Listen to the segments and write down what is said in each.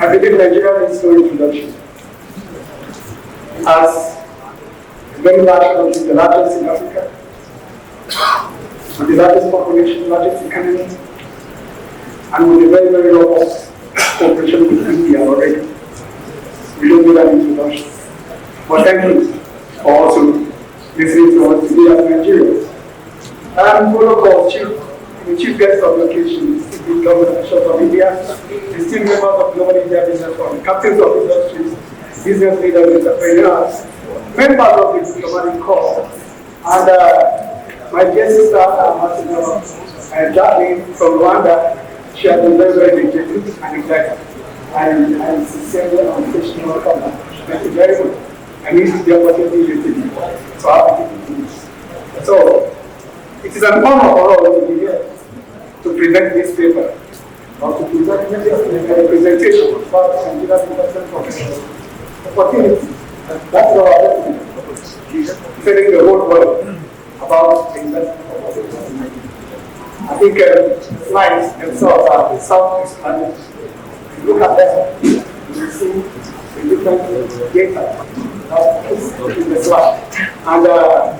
I believe Nigeria needs no introduction. As a very large country, the largest in Africa, with the largest population, largest economy, and with a very, very robust cooperation with India already. We don't need an introduction. But thank you for also listening to us today as Nigerians. I'm Protocol Chief, the Chief Guest of the occasion, the Government Officials of India, the esteemed members of Global India Business Forum, captains of industries, business leaders, entrepreneurs, members of the diplomatic corps, and my dear sister, Jacqueline from Rwanda. She has been very, very dedicated and excited. And sincerely and unconditionally welcome her. Thank you very much. I need the opportunity you give me. So I have to do this. So it is an honor for all to be here to present this paper, or to present a presentation about Nigeria's investment professional opportunity. That's our destiny. Telling the whole world about the investment opportunity. I think the slides themselves are self-explanatory. If you look at them, you will see the different data that is in the slide. And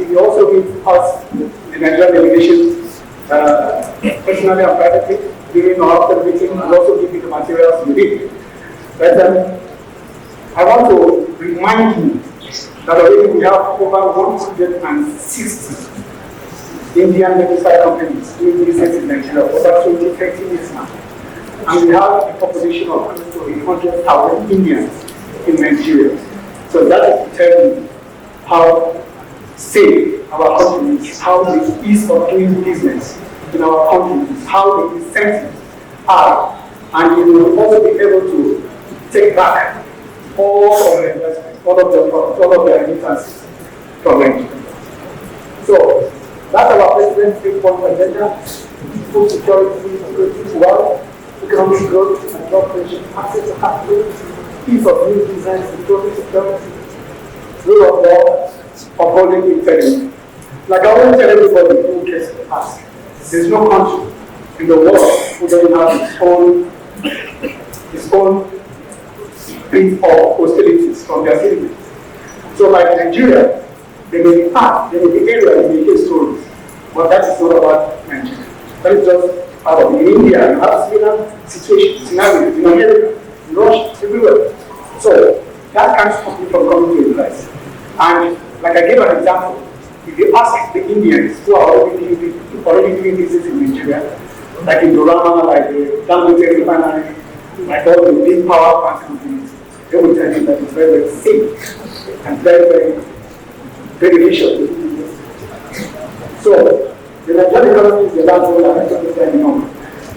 it will also give us, the Nigerian delegation, personally and privately, during our after meeting, and also give you the materials you need. But I want to remind you that already we have over 160 Indian medical companies doing business in Nigeria for about 20, 30 years now. And we have a population of close to 100,000 Indians in Nigeria. So that is to tell you how safe our country is, how the ease of doing business in our country is, how the incentives are, and you will also be able to take back all of the investment, all of the remittances from Nigeria. So that's our President's 3-point agenda: food security, wealth, economic growth, and job creation, access to capital, ease of doing business, economic security, rule of law, upholding integrity. Like I always tell everybody who gets to ask, there's no country in the world who doesn't have its own bit of hostilities from their citizens. So like Nigeria, there may be part, there may be areas, there may be stories, but that is not about Nigeria. That is just part of it. In India, you have similar situations, scenarios, in America, in Russia, everywhere. So that can't stop you from coming to a place. And like I gave an example, if you ask the Indians who are already doing business in Nigeria, like in Durama, like the Dangote refinery, like all the big power plant companies, they will tell you that it's very, very safe and very, very beneficial to do business. So the Nigerian economy is the last one I have to say no.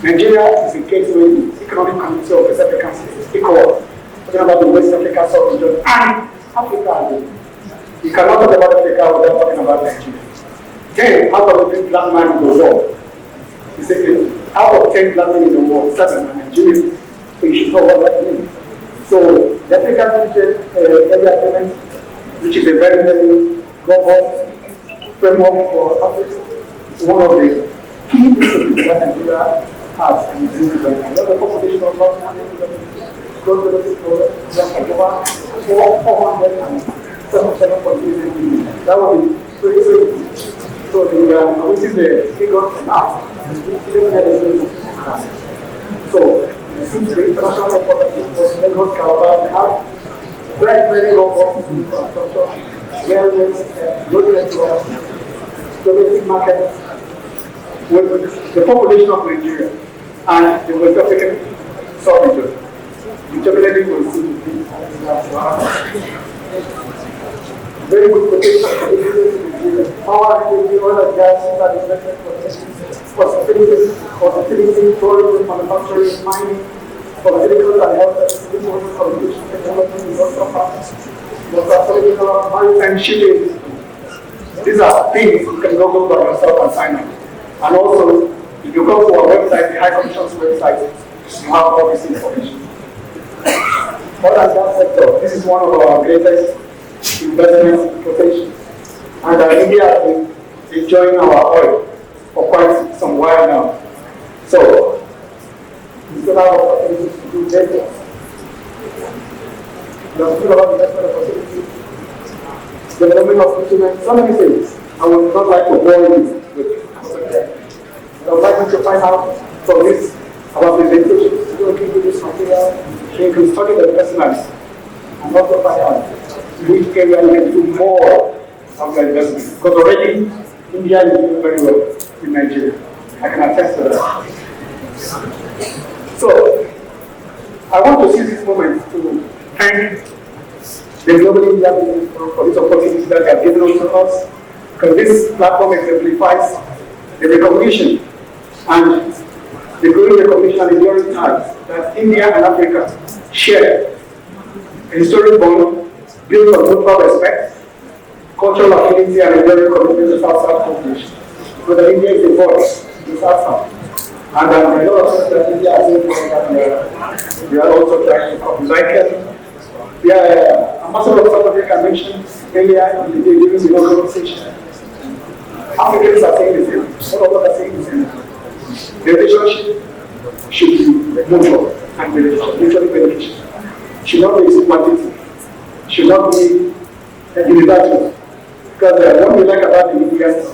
Nigeria is a gateway economic community of West African states, ECOWAS. Talking about the West Africa, South region, and Africa. You cannot talk about Africa without talking about Nigeria. 10 out of the 10 black men in the world, you say, out of 10 black men in the world, 7 are Nigerian. So you should know what that means. So the African Area Agreement, which is a very, very robust framework for Africa, is one of the key issues that Nigeria has and is doing right now. The population of about 477.3 million. That would be pretty good. So which is the figure now. So since the international support was Lagos, Calabar, have very, very robust infrastructure, railways, road network, domestic market, with the population of Nigeria and the West African sub-region. You definitely will see very good potential for business in Nigeria. Power, energy, oil and gas, investment possibilities, tourism, manufacturing, mining, pharmaceutical and health, communication technology, maritime shipping. These are things you can go by yourself and sign up. And also, if you go to our website, the High Commission's website, you have all this information. Oil and gas sector, this is one of our greatest investment potential. And India has been enjoying our oil for quite some while now. So, we still have opportunities to do better. We are talking about investment opportunities, development of instruments, so many things. I would not like to bore you with. I would like you to find out from this about the presentation. You will give you this material, so you can study the personals and also find out which area you can do more of your investment. Because already India is doing very well in Nigeria. I can attest to that. So I want to seize this moment to thank the Global India Business Forum for this opportunity that they have given to us, because this platform exemplifies the recognition and the growing recognition and enduring ties that India and Africa share a historic bond built on mutual respect, cultural affinity, and enduring commitment to South-South cooperation. So that India is a voice in South-South. And I know that India has been we are also trying to copy. Like the ambassador of South Africa mentioned earlier in the day during the conversation. Africans are saying the same. All of us are saying the same. The relationship should be mutual and mutually beneficial. Should not be exploitative. Should not be unilateral. Because what we like about the Indians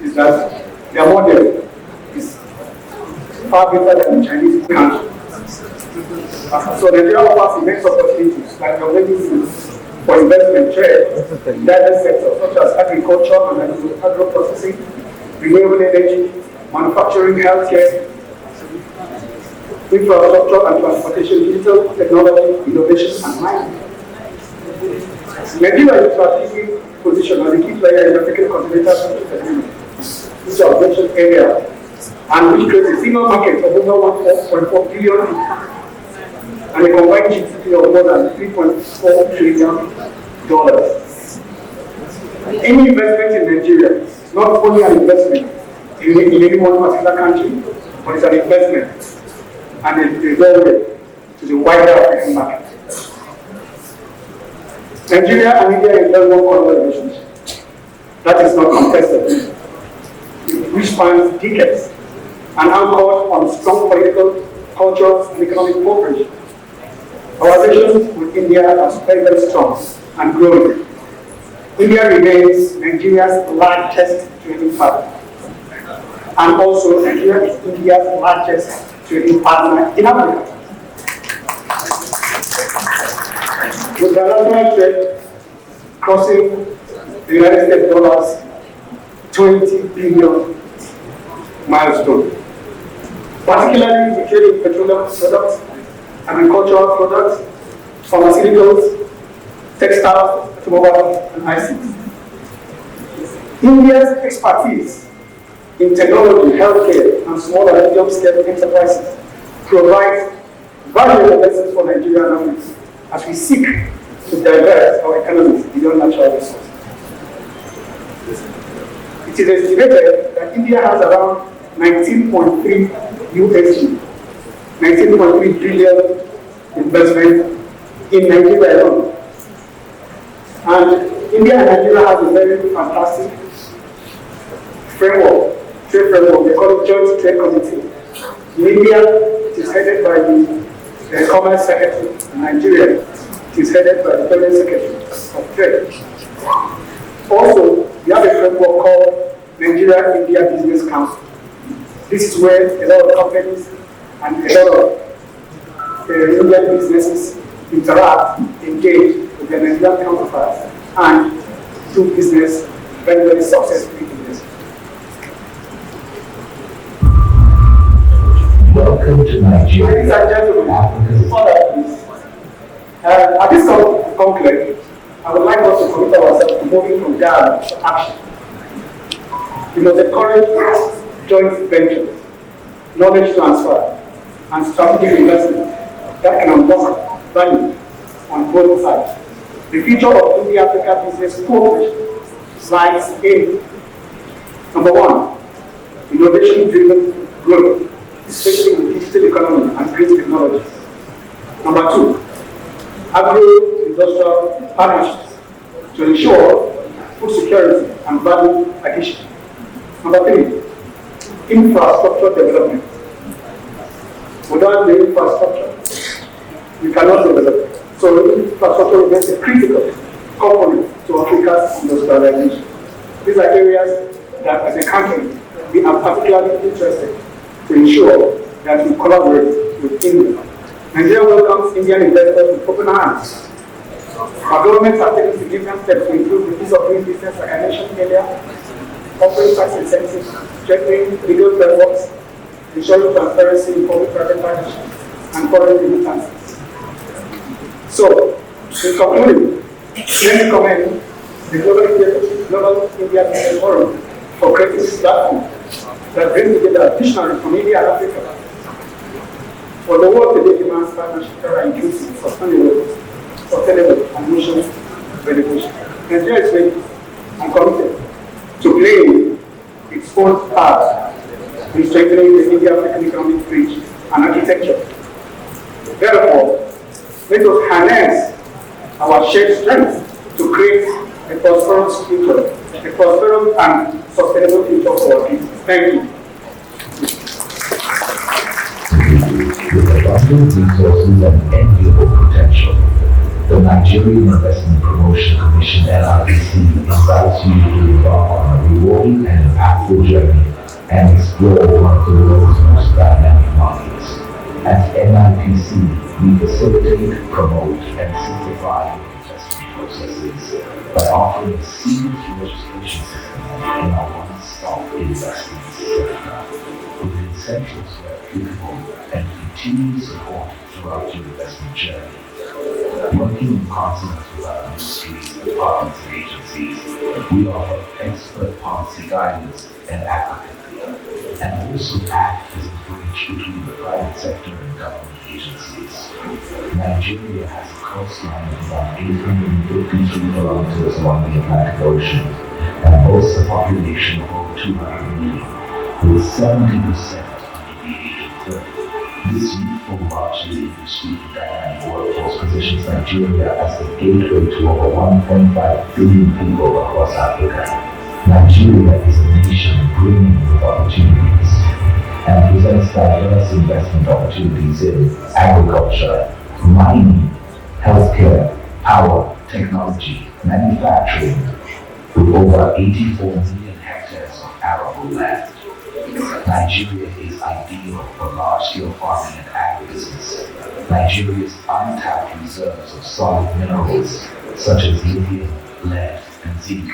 is that their model is far better than the Chinese country. So Nigeria offers immense opportunities like the already for investment, trade, in diverse sectors such as agriculture and agro-processing, renewable energy, manufacturing, healthcare, infrastructure and transportation, digital technology, innovation, and mining. Nigeria is strategically positioned as a key player in the African continental agreement, which is our mentioned area, and which creates a single market of over 1.4 billion and a combined GDP of more than $3.4 trillion. Any investment in Nigeria is not only an investment in any one particular country, but it's an investment and a doorway to the wider African market. Nigeria and India enjoy one cordial relationship that is not contested, which spans decades and anchored on strong political, cultural, and economic cooperation. Our relations with India are very, very strong and growing. India remains Nigeria's largest trading partner, and also Nigeria is India's largest trading partner in Africa. With the bilateral trade crossing the United States dollars 20 billion milestone, particularly the trade in petroleum products, agricultural products, pharmaceuticals, textiles, automobile, and ICT. India's expertise in technology, healthcare, and small and medium-scale enterprises provides valuable lessons for Nigeria and Africa as we seek to divert our economies beyond natural resources. It is estimated that India has around 19.3 billion investment in Nigeria alone. And India and Nigeria have a very fantastic framework, trade framework. They call it Joint Trade Committee. In India, it is headed by the Commerce Secretary. In Nigeria, it is headed by the Permanent Secretary of Trade. Also, we have a framework called Nigeria-India Business Council. This is where a lot of companies and a lot of Indian businesses interact, engage with their Nigerian counterparts, and do business very, very successfully in this. Welcome to Nigeria. Ladies and gentlemen, before that, please. At this conclave, I would like us to commit ourselves to moving from dialogue to action. We must encourage joint ventures, knowledge transfer, and strategic investment that can unlock value on both sides. The future of India-Africa business cooperation lies in, number one, innovation-driven growth, especially in digital economy and green technology. Number two, agro-industrial partnerships to ensure food security and value addition. Number three, infrastructure development. Without the infrastructure, we cannot develop. So infrastructure remains a critical component to Africa's industrialization. These are areas that as a country we are particularly interested to ensure that we collaborate with India. Nigeria welcomes Indian investors with open hands. Our governments are taking significant steps to improve the ease of doing business, like I mentioned earlier, offering tax incentives, strengthening legal frameworks, ensuring transparency in public-private partnerships, and foreign remittances. So, in conclusion, let me commend the Global India Business Forum for creating this platform that brings together visionaries from India and Africa. For the world today demands partnership that are inclusive, sustainable, and mutual beneficial. Nigeria is ready and committed to play its own part in strengthening the India-African economic bridge and architecture. Therefore, let us harness our shared strengths to create a prosperous future, a prosperous and sustainable future for our people. Thank you. With abundant resources and enviable potential, the Nigerian Investment Promotion Commission (NIPC) invites you to embark on a rewarding and impactful journey and explore one of the world's most dynamic markets. At NIPC, we facilitate, promote, and simplify investment processes by offering a seamless registration system in our one-stop investment sector, with incentives where applicable and continued support throughout your investment journey. Working in concert with our ministries, departments, and agencies, we offer expert policy guidance and advocacy, and also act as a bridge between the private sector and government agencies. Nigeria has a coastline of about 853 kilometers along the Atlantic Ocean and boasts a population of over 200 million, with 70% under the age of 30. This youthful, largely industry dynamic workforce positions Nigeria as the gateway to over 1.5 billion people across Africa. Nigeria is a nation brimming with opportunities and presents diverse investment opportunities in agriculture, mining, healthcare, power, technology, manufacturing, with over 84 million hectares of arable land. Nigeria is ideal for large-scale farming and agribusiness. Nigeria's untapped reserves of solid minerals, such as lithium, lead, and zinc,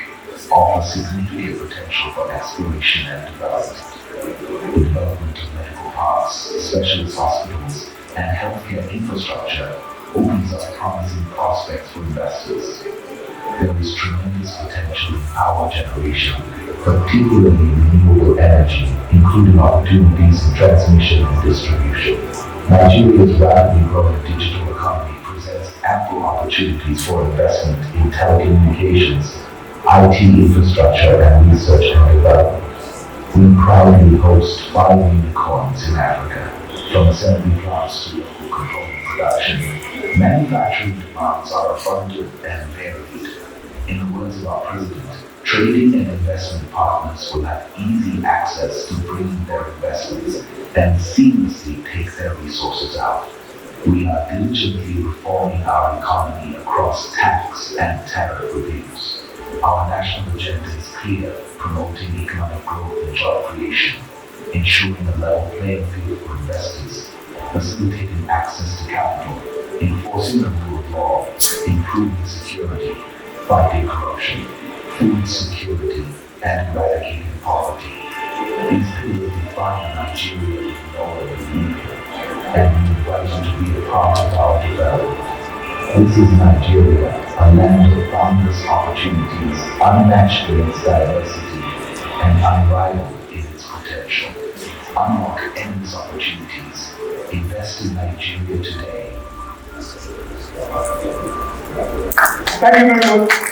offer significant potential for exploration and development. The development of medical parks, specialist hospitals, and healthcare infrastructure opens up promising prospects for investors. There is tremendous potential in power generation, particularly renewable energy, including opportunities in transmission and distribution. Nigeria's rapidly growing digital economy presents ample opportunities for investment in telecommunications, IT infrastructure, and research and development. We proudly host 5 unicorns in Africa, from assembly plants to local component production. Manufacturing demands are abundant and varied. In the words of our president, trading and investment partners will have easy access to bringing their investments and seamlessly take their resources out. We are diligently reforming our economy across tax and tariff reviews. Our national agenda is clear, promoting economic growth and job creation, ensuring a level playing field for investors, facilitating access to capital, enforcing the rule of law, improving security, fighting corruption, food security, and eradicating poverty. These pillars define Nigeria with no other leader, and we invite you to be a part of our development. This is Nigeria, a land of boundless opportunities, unmatched in its diversity, and unrivaled in its potential. Unlock endless opportunities. Invest in Nigeria today. Thank you very much.